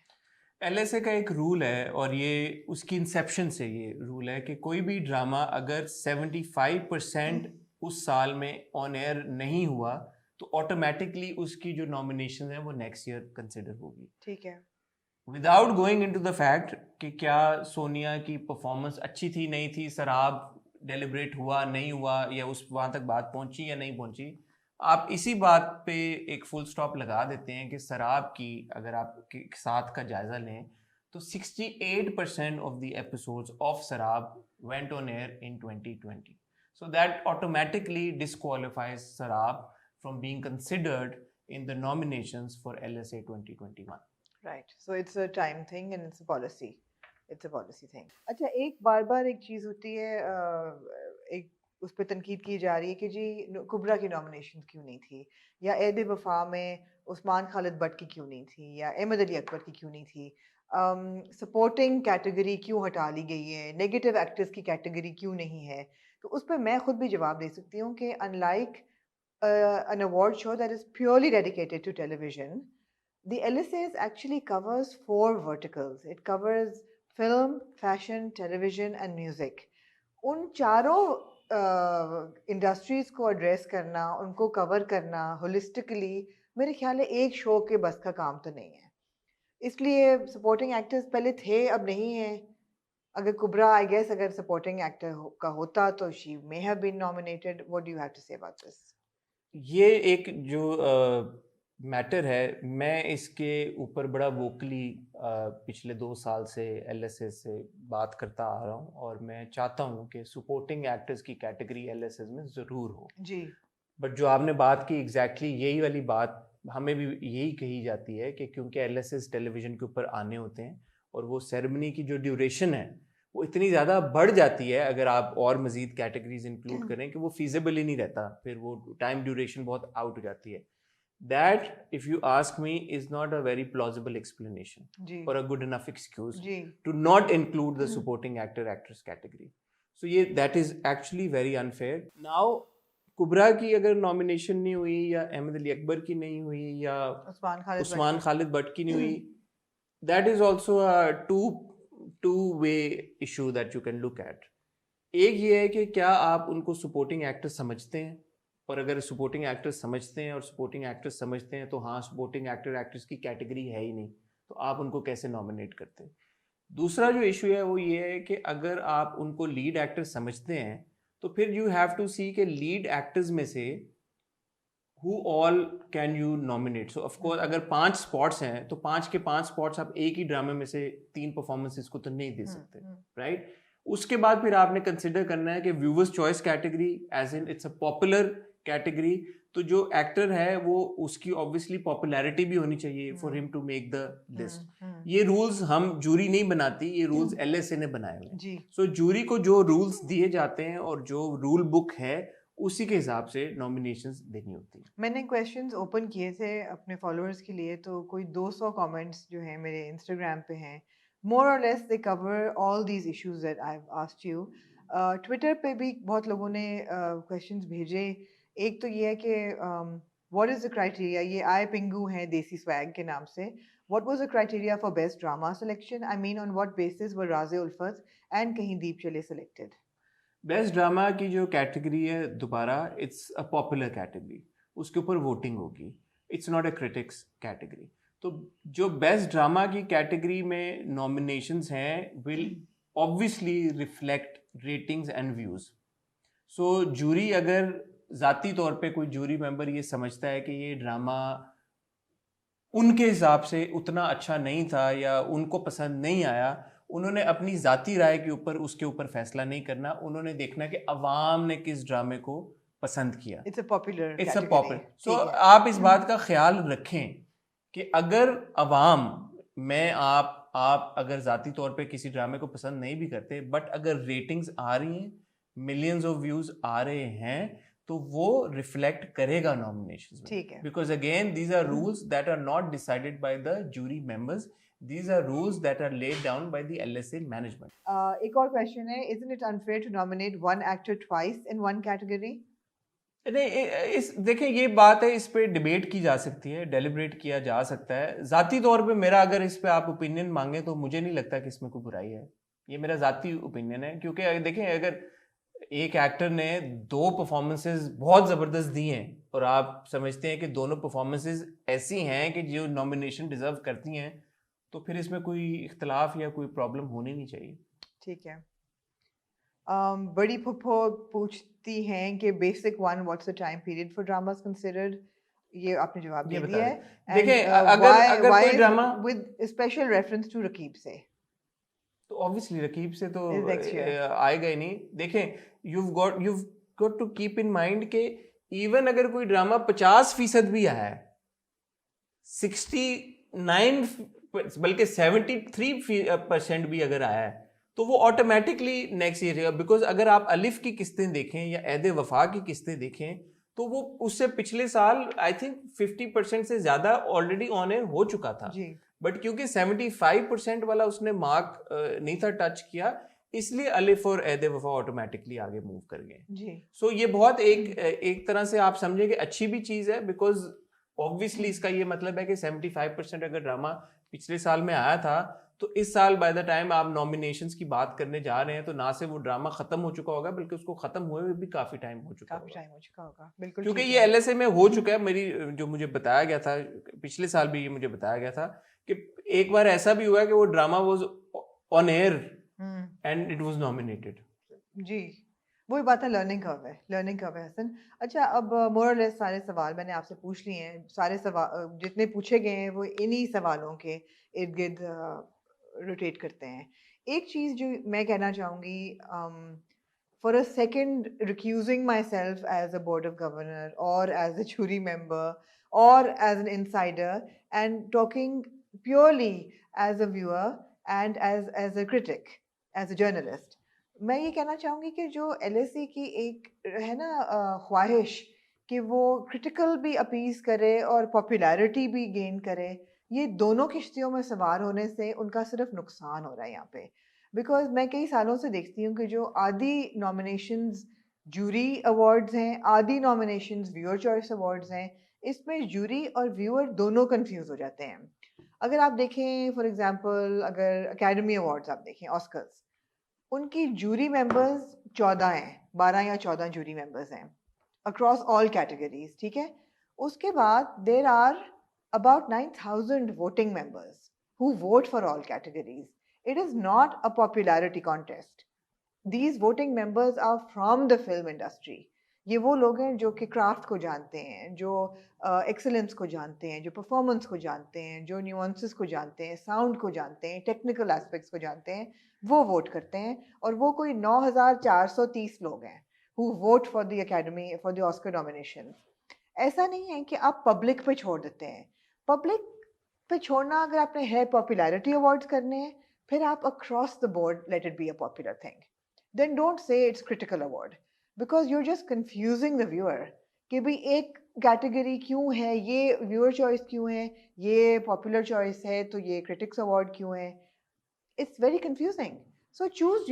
LSA का एक रूल है, और ये उसकी इंसेप्शन से ये रूल है कि कोई भी ड्रामा अगर 75% उस साल में ऑन एयर नहीं हुआ तो ऑटोमेटिकली उसकी जो नॉमिनेशन है वो नेक्स्ट ईयर कंसिडर होगी। ठीक है। Without going into the fact कि क्या सोनिया की परफॉर्मेंस अच्छी थी नहीं थी, शराब डेलिब्रेट हुआ नहीं हुआ, या उस वहां तक बात पहुंची या नहीं पहुंची, आप इसी बात पे एक फुल स्टॉप लगा देते हैं कि शराब की अगर आप के साथ का जायजा लें तो 68% ऑफ द एपिसोड्स ऑफ शराब went on air in 2020. So that automatically disqualifies Sarab from being considered in the nominations for LSA 2021. Right. So it's a time thing and it's a policy. It's a policy thing. अच्छा, एक बार एक चीज़ होती है, एक उस पर तनकीद की जा रही है कि जी कुबरा की नॉमिनेशन क्यों नहीं थी, या ऐद वफा में उस्मान खालिद भट्ट की क्यों नहीं थी, या अहमद अली अकबर की क्यों नहीं थी, सपोर्टिंग कैटेगरी क्यों हटा ली गई है, नेगेटिव एक्टर्स की कैटेगरी क्यों नहीं है। तो उस पर मैं खुद भी जवाब दे सकती हूँ कि unlike an award show that is purely dedicated to television, the LSAs actually covers 4 verticals. It covers film, fashion, television and music. उन चारों इंडस्ट्रीज को एड्रेस करना, उनको कवर करना होलिस्टिकली, मेरे ख्याल है एक शो के बस का काम तो नहीं है। इसलिए सपोर्टिंग एक्टर्स पहले थे, अब नहीं है। अगर कुबरा, आई गेस, अगर सपोर्टिंग एक्टर का होता तो she may have been nominated. What do you have to say about this? ये एक जो मैटर है, मैं इसके ऊपर बड़ा वोकली पिछले 2 साल से LSA से बात करता आ रहा हूँ, और मैं चाहता हूँ कि सपोर्टिंग एक्टर्स की कैटेगरी LSA में ज़रूर हो जी। बट जो आपने बात की एग्जैक्टली यही वाली बात हमें भी यही कही जाती है कि क्योंकि LSA टेलीविज़न के ऊपर आने होते हैं और वो सेरेमनी की जो ड्यूरेशन है वो इतनी ज़्यादा बढ़ जाती है, अगर आप और मज़ीद कैटेगरीज इंक्लूड करें, कि वो फीजिबल ही नहीं रहता, फिर वो टाइम ड्यूरेशन बहुत आउट हो जाती है. That, if you ask me, is not a very plausible explanation or a good enough excuse to not include the supporting actor actress category. So that is actually very unfair. Now, कुबरा की अगर nomination नहीं हुई, या अहमद अली अकबर की नहीं हुई, या उस्मान खालिद भट्ट की नहीं हुई, that is also a two-way issue that you can look at. एक ये है कि क्या आप उनको सपोर्टिंग एक्टर समझते हैं, और अगर सपोर्टिंग एक्टर्स समझते हैं और सपोर्टिंग एक्टर्स समझते हैं तो हाँ, सपोर्टिंग एक्टर एक्ट्रेस की कैटेगरी है ही नहीं, तो आप उनको कैसे नॉमिनेट करते हैं. दूसरा जो इशू है वो ये है कि अगर आप उनको लीड एक्टर समझते हैं तो फिर यू हैव टू सी के लीड एक्टर्स में से who all can you nominate. So of course अगर 5 स्पॉट्स हैं तो 5 के 5 स्पॉट्स आप एक ही ड्रामे में से 3 परफॉर्मेंसेस को तो नहीं दे सकते, राइट? उसके बाद फिर आपने कंसिडर करना है कि viewers choice category, as in it's a popular category, तो जो एक्टर है वो उसकी ऑब्वियसली पॉपुलैरिटी भी होनी चाहिए for him to make the list. ये रूल्स हम जूरी नहीं बनाती, ये रूल्स LSA ने बनाए हुए. सो जूरी को जो रूल्स दिए जाते हैं और जो रूल बुक है उसी के हिसाब से नॉमिनेशंस देनी होती है. मैंने क्वेश्चंस ओपन किए थे अपने फॉलोअर्स के लिए, तो कोई 200 कमेंट्स जो हैं मेरे इंस्टाग्राम पे हैं. मोर और less they cover all these issues that I have asked you. Twitter पे भी बहुत लोगों ने क्वेश्चंस भेजे. एक तो ये है कि व्हाट इज द क्राइटेरिया, ये आई पिंगू हैं देसी स्वैग के नाम से. What was the criteria for best drama selection? I mean on what basis were Raaze Ulfat and कहीं दीप चले सिलेक्टेड? बेस्ट ड्रामा की जो कैटेगरी है, दोबारा इट्स अ पॉपुलर कैटेगरी, उसके ऊपर वोटिंग होगी, it's not a critics category. तो जो बेस्ट ड्रामा की कैटेगरी में नॉमिनेशंस हैं will obviously reflect ratings and views. So jury, अगर ज़ाती तौर पे कोई जूरी मेंबर ये समझता है कि ये ड्रामा उनके हिसाब से उतना अच्छा नहीं था या उनको पसंद नहीं आया, उन्होंने अपनी ज़ाती राय के ऊपर उसके ऊपर फैसला नहीं करना. उन्होंने देखना कि अवाम ने किस ड्रामे को पसंद किया. It's a popular. सो आप इस बात का ख्याल रखें कि अगर अवाम में आप अगर ज़ाती तौर पे किसी ड्रामे को पसंद नहीं भी करते, बट अगर रेटिंग्स आ रही हैं, मिलियंस ऑफ व्यूज आ रहे हैं, तो वो रिफ्लेक्ट करेगा नॉमिनेशंस में. Because again these are rules that are not decided by the jury members. These are rules that are laid down by the LSA management. एक और क्वेश्चन है, isn't it unfair to nominate one actor twice in one category? नहीं, देखें, ये बात है, इस पे डिबेट की जा सकती है, डेलिब्रेट किया जा सकता है. ज़ाती तौर पे मेरा अगर इस पे आप ओपिनियन मांगे तो मुझे नहीं लगता कि इसमें कोई बुराई है. ये मेरा ज़ाती ओपिनियन है, क्योंकि देखें, अगर एक एक्टर ने 2 परफॉर्मेंसेस बहुत ज़बरदस्त दी हैं और आप समझते हैं कि दोनों परफॉर्मेंसेस ऐसी हैं कि जो नॉमिनेशन डिजर्व करती हैं, तो फिर इसमें कोई इख्तलाफ या कोई प्रॉब्लम होनी नहीं चाहिए। ठीक है। बड़ी फुप्पो पूछती हैं कि basic one what's the time period for dramas considered. ये आपने जवाब ये दे बता दिया दें। है। देखें, एंड अगर व्हाई कोई drama, with special reference to Raqeeb से, तो ऑब्वियसली रकीब से तो इज नेक्स्ट ईयर। आएगा ही नहीं। देखें, you've got to keep in mind के इवन अगर कोई ड्रामा 50% भी आया है, 69 बल्कि 73% भी अगर आया है, तो वो ऑटोमेटिकली नेक्स्ट ईयर है। बिकॉज अगर आप अलिफ की किस्तें देखें या ऐद वफा की किस्तें देखें, तो वो उससे पिछले साल आई थिंक 50% से ज्यादा ऑलरेडी ऑन एयर हो चुका था। जी। बट क्योंकि 75% वाला उसने मार्क नहीं था टच किया, इसलिए अलिफ और ऐद वफा ऑटोमेटिकली आगे मूव कर गए जी। सो ये बहुत एक तरह से आप समझे कि अच्छी भी चीज है, बिकॉज ऑब्वियसली इसका ये मतलब है कि 75% अगर ड्रामा पिछले साल में आया था, तो इस साल बाय द टाइम आप नॉमिनेशंस की बात करने जा रहे हैं, तो ना से वो ड्रामा खत्म हो चुका होगा, बल्कि उसको खत्म हुए भी काफी टाइम हो चुका होगा। बिल्कुल, क्योंकि ठीक ये है। LSA में हो चुका है। मेरी जो मुझे बताया गया था पिछले साल भी, ये मुझे बताया गया था कि एक बार ऐसा भी हुआ कि वो drama was on air and it was nominated. जी, वही बात है, लर्निंग कर्व है हसन। अच्छा, अब मोर और लेस सारे सवाल मैंने आपसे पूछ लिए हैं। सारे सवाल जितने पूछे गए हैं वो इन्हीं सवालों के इर्द गिर्द रोटेट करते हैं। एक चीज़ जो मैं कहना चाहूँगी, for a second recusing myself as a board of governor or as a jury member or as an insider and talking purely as a viewer and as a critic, as a journalist, मैं ये कहना चाहूँगी कि जो LSE की एक है ना ख्वाहिश कि वो क्रिटिकल भी अपीज करे और पॉपुलैरिटी भी गेन करे, ये दोनों किश्तियों में सवार होने से उनका सिर्फ नुकसान हो रहा है यहाँ पे। बिकॉज मैं कई सालों से देखती हूँ कि जो आधी नॉमिनेशंस जूरी अवार्ड्स हैं, आधी नॉमिनेशंस व्यूअर चॉइस अवार्ड्स हैं, इसमें जूरी और व्यूअर दोनों कंफ्यूज हो जाते हैं। अगर आप देखें फॉर एग्जांपल, अगर एकेडमी अवार्ड्स आप देखें, ऑस्कर्स, उनकी जूरी मेंबर्स 14 हैं, 12 या 14 जूरी मेंबर्स हैं अक्रॉस ऑल कैटेगरीज, ठीक है। उसके बाद there are about 9,000 voting members who vote for all categories. It is not a popularity contest. These voting members are from the film industry. ये वो लोग हैं जो कि क्राफ्ट को जानते हैं, जो एक्सेलेंस को जानते हैं, जो परफॉर्मेंस को जानते हैं, जो न्यूआंसेस को जानते हैं, साउंड को जानते हैं, टेक्निकल एस्पेक्ट्स को जानते हैं, वो वोट करते हैं। और वो कोई 9,430 लोग हैं who vote for the Academy, for the Oscar nominations. ऐसा नहीं है कि आप पब्लिक पे छोड़ देते हैं। पब्लिक पे छोड़ना, अगर आपने है पॉपुलैरिटी अवार्ड्स करने हैं, फिर आप across the board let it be a popular thing. Then don't say it's critical award, because you're just confusing the viewer कि भी एक कैटेगरी क्यों है, ये व्यूअर चॉइस क्यों है, ये पॉपुलर चॉइस है, तो ये क्रिटिक्स अवार्ड क्यों है। It's very confusing. So choose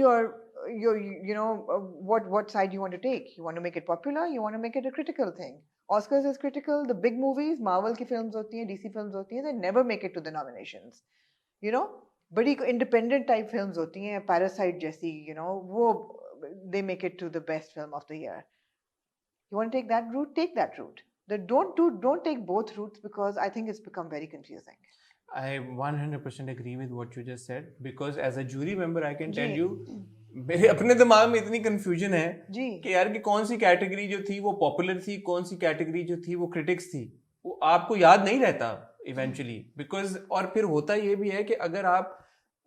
what side you want to take. You want to make it popular, you want to make it a critical thing. Oscars is critical. The big movies, Marvel की films होती हैं, DC films होती हैं, they never make it to the nominations. You know, बड़ी independent type films होती हैं, parasite जैसी, वो they make it to the best film of the year. You want to take that route? Take that route. Don't take both routes, because I think it's become very confusing. I 100% agree with what you just said, because as a jury member I can tell you, मेरे अपने दिमाग में इतनी confusion है कि यार कि कौन सी कैटेगरी जो थी वो पॉपुलर थी, कौन सी कैटेगरी जो थी वो क्रिटिक्स थी, वो आपको याद नहीं रहता इवेंचुअली। बिकॉज और फिर होता ये भी है कि अगर आप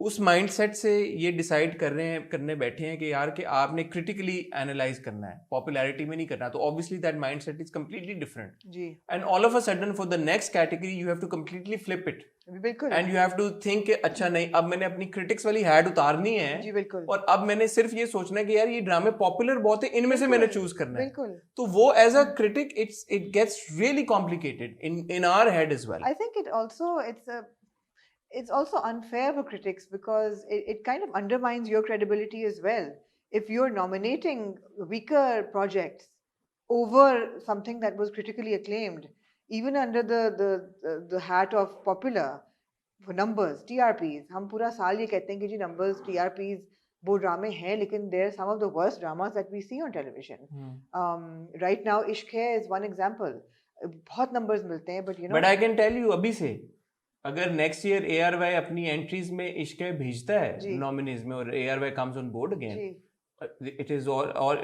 उस माइंडसेट से ये डिसाइड करने बैठे हैं कि यार कि आपने क्रिटिकली एनालाइज करना है, पॉपुलैरिटी में नहीं करना, तो obviously that mindset is completely different जी। And all of a sudden for the next category you have to completely flip it, बिल्कुल, and you have to think अच्छा नहीं, अब मैंने अपनी क्रिटिक्स वाली हैट उतारनी है जी, बिल्कुल, और अब मैंने सिर्फ ये सोचना है कि यार ये ड्रामे पॉपुलर बहुत है, इनमें से मैंने चूज करना है, बिल्कुल। तो वो as a critic it gets really complicated in our head as well. I think it's also unfair for critics, because it kind of undermines your credibility as well. If you're nominating weaker projects over something that was critically acclaimed, even under the hat of popular, for numbers, TRPs, हम पूरा साल ये कहते हैं कि जी numbers, TRPs वो ड्रामे हैं, लेकिन they're some of the worst dramas that we see on television. Right now इश्क है is one example. बहुत numbers मिलते हैं, but I can tell you अभी से अगर नेक्स्ट ईयर ARY अपनी एंट्रीज में इश्क भेजता है जी। नॉमिनीज में और ARY comes on board again, जी it is all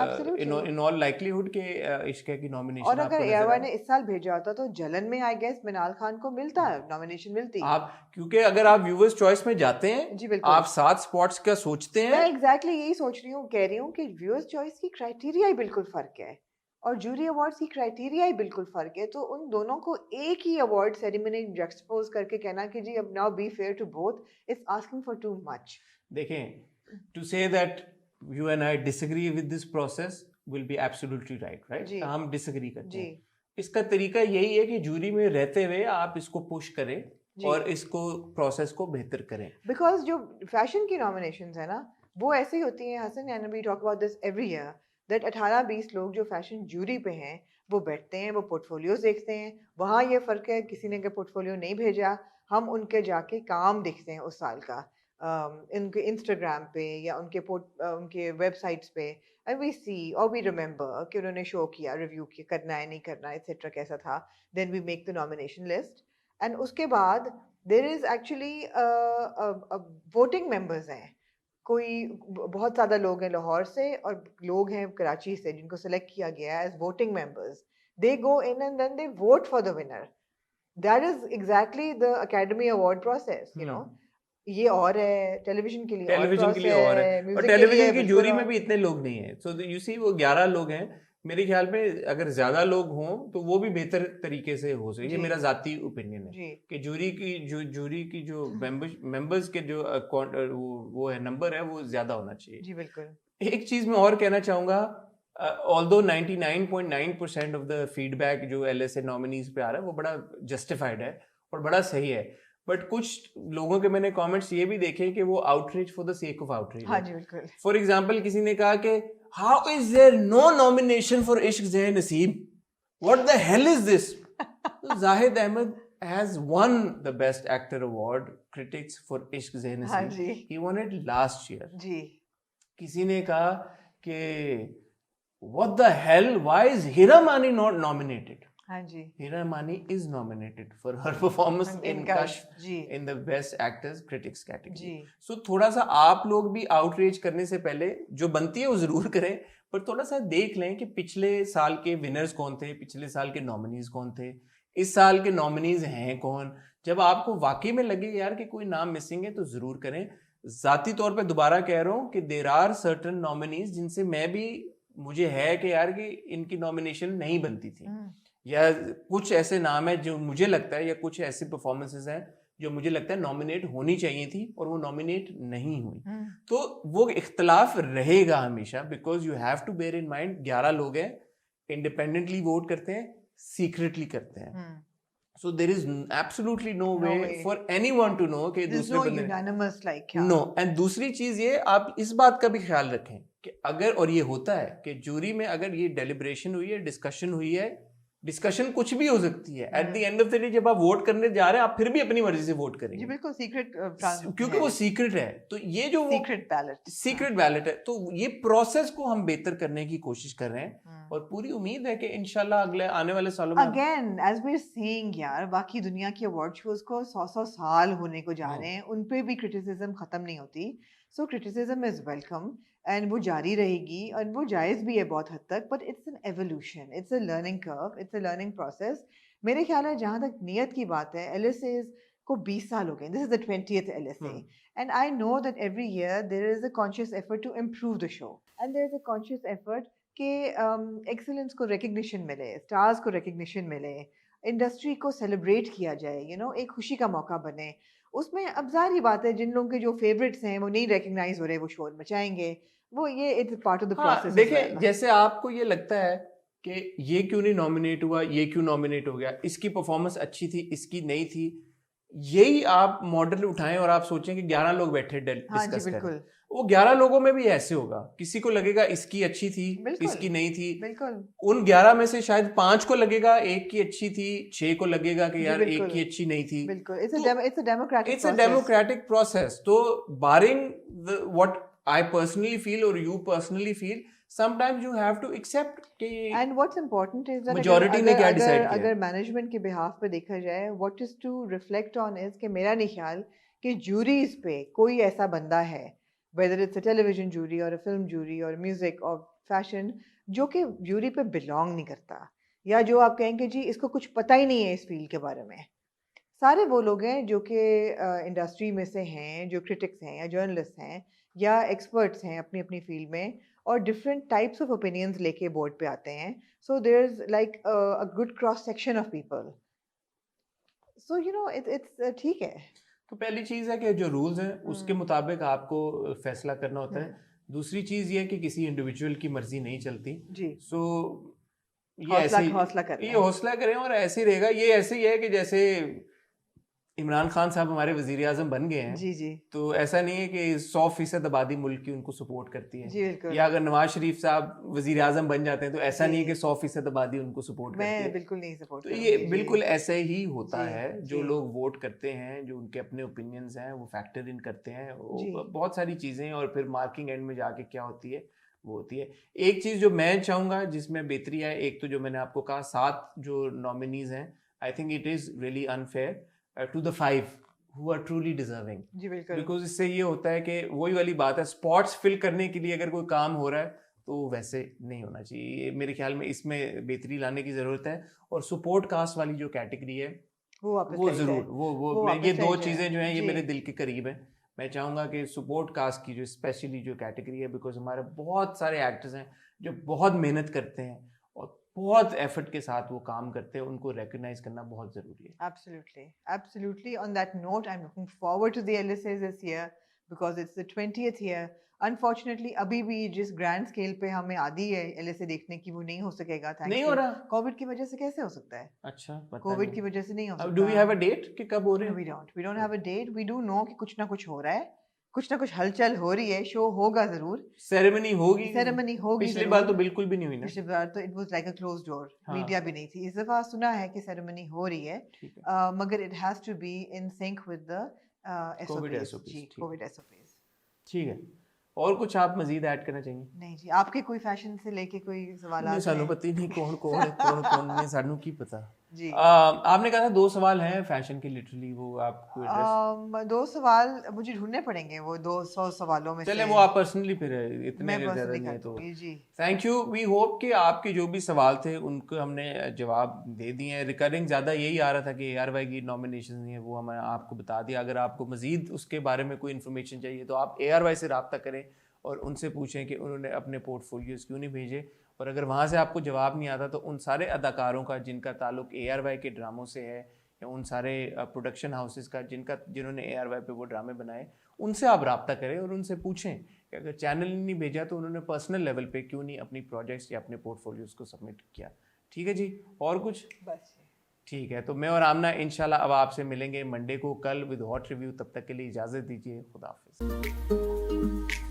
Absolutely. In all likelihood के इश्क की और नॉमिनेशन अगर आपको नजर ARY आए। ने इस साल भेजा होता तो जलन में आई गेस मिनाल खान को मिलता नॉमिनेशन मिलती। आप क्योंकि अगर आप व्यूअर्स चॉइस में जाते हैं, जी बिल्कुल, आप 7 स्पॉट्स का सोचते मैं हैं। एग्जैक्टली यही सोच रही हूँ, कह रही हूँ कि व्यूअर्स चॉइस की क्राइटेरिया ही बिल्कुल फर्क है और जूरी अवार्ड्स की क्राइटेरिया ही बिल्कुल फर्क है, तो उन दोनों को एक ही अवार्ड सेरेमनी जक्सपोज करके कहना कि जी अब now be fair to both, it's asking for too much. देखें, to say that you and I disagree with this process will be absolutely right. जी हम डिसएग्री करते जी हैं। इसका तरीका यही है कि जूरी में रहते हुए आप इसको पुश करें जी और इसको प्रोसेस को बेहतर करें। बिकॉज जो फैशन की नॉमिनेशंस है ना वो ऐसी होती हैं Hasan, and we talk about this every year, that 18-20 लोग जो फैशन जूरी पे हैं वो बैठते हैं, वो पोर्टफोलियोज देखते हैं। वहाँ ये फ़र्क है, किसी ने अगर पोर्टफोलियो नहीं भेजा, हम उनके जाके काम देखते हैं उस साल का, इनके इंस्टाग्राम पे या उनके वेबसाइट्स पे, एंड वी सी और वी रिमेंबर कि उन्होंने शो किया, रिव्यू किया, करना है नहीं करना एक्सेट्रा कैसा था। Then we make the nomination list and उसके बाद there is actually voting members हैं। कोई बहुत ज़्यादा लोग हैं लाहौर से और लोग हैं कराची से जिनको सेलेक्ट किया गया है as voting members. They go in and then they vote for the winner. That is exactly the academy award process, you know. ये और है, टेलीविजन के लिए और टेलीविजन के लिए प्रोसेस और है, है, और म्यूजिक के लिए टेलीविजन की बिल्कुल जूरी में और। भी इतने लोग नहीं हैं। सो यू सी वो 11 लोग हैं। मेरे ख्याल में अगर ज्यादा लोग हों तो वो भी बेहतर तरीके से हो सके। ये जी मेरा जाती ओपिनियन है जी कि जूरी की जो मेंबर्स के जो वो है नंबर है वो ज्यादा होना चाहिए। जी बिल्कुल एक चीज मैं और कहना चाहूंगा, ऑल्दो 99.9% ऑफ द फीडबैक जो LSA नॉमिनीज पे आ रहा है वो बड़ा जस्टिफाइड है और बड़ा सही है, बट कुछ लोगों के मैंने कमेंट्स ये भी देखे कि वो outreach for the sake of outreach हाँ है। जी बिल्कुल फॉर एग्जाम्पल किसी ने कहा कि how is there no nomination for Ishq Zeh Naseeb, what the hell is this. Zahid Ahmed has won the best actor award critics for Ishq Zeh हाँ Naseeb. जी He won it last year. जी किसी ने कहा कि what the hell, why is Hira Mani not nominated? हाँ जी Hira Mani is nominated for her performance in Kashf ji in the best actors critics category. Ji So थोड़ा सा आप लोग भी आउटरीच करने से पहले जो बनती है वो जरूर करें, पर थोड़ा सा देख लें कि पिछले साल के विनर्स कौन थे, पिछले साल के नॉमिनीज कौन थे, इस साल के नॉमिनीज हैं कौन। जब आपको वाकई में लगे यार कि कोई नाम मिसिंग है तो जरूर करें। जाती तौर पे दोबारा कह रहा हूँ कि देर आर सर्टन नॉमिनीज जिनसे मैं भी, मुझे है कि यार कि इनकी नॉमिनेशन नहीं बनती थी, या कुछ ऐसे नाम है जो मुझे लगता है, या कुछ ऐसी परफॉर्मेंसेज हैं जो मुझे लगता है नॉमिनेट होनी चाहिए थी और वो नॉमिनेट नहीं हुई। तो वो इख्तलाफ रहेगा हमेशा, because you have to bear in mind 11 लोग हैं, इंडिपेंडेंटली वोट करते हैं, सीक्रेटली करते हैं। So there is absolutely no way for anyone to know कि दूसरे बंदे यूनानिमस लाइक नो। एंड दूसरी चीज ये, आप इस बात का भी ख्याल रखें कि अगर, और ये होता है कि जूरी में अगर ये डेलिब्रेशन हुई है, डिस्कशन हुई है, डिस्कशन कुछ भी हो सकती है, eight the end of the day जब आप वोट करने जा रहे हैं आप फिर भी अपनी मर्जी से वोट करेंगे। जी बिल्कुल सीक्रेट, क्योंकि वो सीक्रेट है। तो ये जो सीक्रेट बैलेट है, तो ये प्रोसेस को हम बेहतर करने की कोशिश कर रहे हैं और पूरी उम्मीद है कि इंशाल्लाह अगले आने वाले सालों में अगेन एज वी सीइंग यार, बाकी दुनिया के अवार्ड शोज को 100 साल होने को जा रहे हैं, उन पे भी क्रिटिसिज्म खत्म नहीं होती। सो क्रिटिसिज्म इज वेलकम एंड वो जारी रहेगी और वो जायज़ भी है बहुत हद तक, but it's an evolution, it's a learning curve, it's a learning process. मेरे ख्याल है जहाँ तक नियत की बात है, LSAs को 20 साल हो गए, this is the 20th LSA, and I know that every year there is a conscious effort to improve the show and there is a conscious effort कि एक्सीलेंस को रिकग्निशन मिले, स्टार्स को रिकग्निशन मिले, industry को celebrate किया जाए, you know, एक खुशी का मौका बने। उसमें अब जाहिर बात है जिन लोगों के जो फेवरेट्स हैं वो नहीं रिकग्नाइज हो रहे, वो शोर मचाएंगे, वो ये it's part of the process. देखिए, जैसे आपको ये लगता है कि ये क्यों नहीं नॉमिनेट हुआ, ये क्यों नॉमिनेट हो गया, इसकी परफॉर्मेंस अच्छी थी, इसकी नहीं थी, यही आप मॉडल उठाएं और आप सोचें कि 11 लोग बैठे डिस्कस करें। वो 11 लोगों में भी ऐसे होगा, किसी को लगेगा इसकी अच्छी थी, इसकी नहीं थी, उन 11 में से शायद 5 को लगेगा एक की अच्छी थी, 6 को लगेगा कि यार एक की अच्छी नहीं थी। It's a democratic process. तो बारिंग व्हाट आई पर्सनली फील और you personally feel, sometimes you have to accept कि And what's important is that majority ने क्या decide किया अगर मैनेजमेंट के बिहाफ पे देखा जाए, what is to reflect on is कि मेरा नहीं ख्याल कि juries पे कोई ऐसा बंदा है, whether it's a television jury or a film jury or music or fashion, जो कि jury पे belong नहीं करता, या जो आप कहेंगे जी इसको कुछ पता ही नहीं है इस फील्ड के बारे में। सारे वो लोग हैं जो कि इंडस्ट्री में से हैं, जो क्रिटिक्स हैं या जर्नलिस्ट हैं या एक्सपर्ट्स हैं अपनी अपनी फील्ड में, और डिफरेंट टाइप्स ऑफ ओपिनियंस लेके बोर्ड पे आते हैं। So there is like a good cross section of people, so you know it's ठीक है। तो पहली चीज है कि जो रूल्स हैं उसके मुताबिक आपको फैसला करना होता है। दूसरी चीज ये है कि किसी इंडिविजुअल की मर्जी नहीं चलती जी। सो ये ऐसे हौसला करें, ये हौसला करें और ऐसे ही रहेगा। ये ऐसे ही है कि जैसे इमरान खान साहब हमारे वजीर आजम बन गए हैं, जी जी, तो ऐसा नहीं है कि 100% आबादी मुल्क की उनको सपोर्ट करती है, जी बिल्कुल। या अगर नवाज शरीफ साहब वजीर आजम बन जाते हैं तो ऐसा जी। नहीं है कि 100% आबादी उनको सपोर्ट करती मैं है। बिल्कुल नहीं सपोर्ट तो करूंगी। ये जी, बिल्कुल ऐसे ही होता जी, है। जो जी। लोग वोट करते हैं, जो उनके अपने ओपिनियंस हैं, वो फैक्टर इन करते हैं जी। बहुत सारी चीज़ें, और फिर मार्किंग एंड में जाके क्या होती है वो होती है। एक चीज़ जो मैं चाहूँगा जिसमें बेहतरी है, एक तो जो मैंने आपको कहा 7 जो नॉमिनीज हैं, I think it is really unfair to the 5 who are truly deserving, जी बिल्कुल। बिकॉज इससे ये होता है कि वही वाली बात है, स्पॉट्स फिल करने के लिए अगर कोई काम हो रहा है तो वैसे नहीं होना चाहिए। मेरे ख्याल में इसमें बेहतरी लाने की ज़रूरत है। और सपोर्ट कास्ट वाली जो कैटेगरी है वो ज़रूर ये 2 चीज़ें जो हैं ये मेरे दिल के करीब हैं। मैं चाहूँगा कि सपोर्ट कास्ट की जो स्पेशली जो कैटेगरी है, बिकॉज हमारे बहुत सारे एक्टर्स हैं जो बहुत मेहनत करते हैं और बहुत एफर्ट के साथ वो काम करते हैं, उनको रिकॉग्नाइज करना बहुत ज़रूरी है। Absolutely, absolutely. On that note, I'm looking forward to the LSAs this year because it's the 20th year. Unfortunately, अभी भी जिस ग्रैंड स्केल पे हमें आदी है LSA देखने की, वो नहीं हो सकेगा। नहीं हो रहा। कोविड की वजह से कैसे हो सकता है? अच्छा, कोविड की वजह से नहीं हो सकता। Do we have a date कि कब हो रहे हैं? We don't have a date. We do know कि कुछ ना कुछ हो रहा है, कुछ ना कुछ हलचल हो रही है, शो होगा जरूर, सेरेमनी होगी। पिछली बार तो बिल्कुल भी नहीं हुई ना। पिछली बार तो it was like a closed door, हाँ। मीडिया भी नहीं थी। इस दफा सुना है कि सेरेमनी हो रही है, मगर it has to be in sync with the SOPs। Covid SOPs। ठीक है। और कुछ आप मजीद ऐड करना चाहेंगे? नहीं जी, आपके कोई फैशन से लेके कोई सवाल नहीं, सानू पता ही नहीं कौन कौन है, कौन नहीं, सानू की पता जी। आपने कहा था 2 सवाल हैं फैशन के, लिटरली वो आपको एड्रेस 2 सवाल मुझे ढूंढने पड़ेंगे, वो 200 सवालों में चले से। वो आप पर्सनली फिर इतने ज्यादा नहीं है तो जी। Thank you. वी होप कि आपके जो भी सवाल थे उनको हमने जवाब दे दिए हैं। रिकरिंग ज़्यादा यही आ रहा था कि ARY की नॉमिनेशन नहीं है, वो हमने आपको बता दिया। अगर आपको मजीद उसके बारे में कोई इन्फॉर्मेशन चाहिए तो आप ARY से रब्ता करें और उनसे पूछें कि उन्होंने अपने पोर्टफोलियोज़ क्यों नहीं भेजे। और अगर वहाँ से आपको जवाब नहीं आता तो उन सारे अदाकारों का जिनका ताल्लुक ARY के ड्रामों से है, या उन सारे प्रोडक्शन हाउसेस का जिन्होंने ARY पे वो ड्रामे बनाए, उनसे आप रब्ता करें और उनसे पूछें कि अगर चैनल ने नहीं भेजा तो उन्होंने पर्सनल लेवल पे क्यों नहीं अपनी प्रोजेक्ट्स या अपने पोर्टफोलियोज़ को सबमिट किया। ठीक है जी, और कुछ? बस ठीक है, तो मैं और आमना इंशाल्लाह अब आपसे मिलेंगे मंडे को कल विद हॉट रिव्यू। तब तक के लिए इजाज़त दीजिए, खुदा हाफिज़।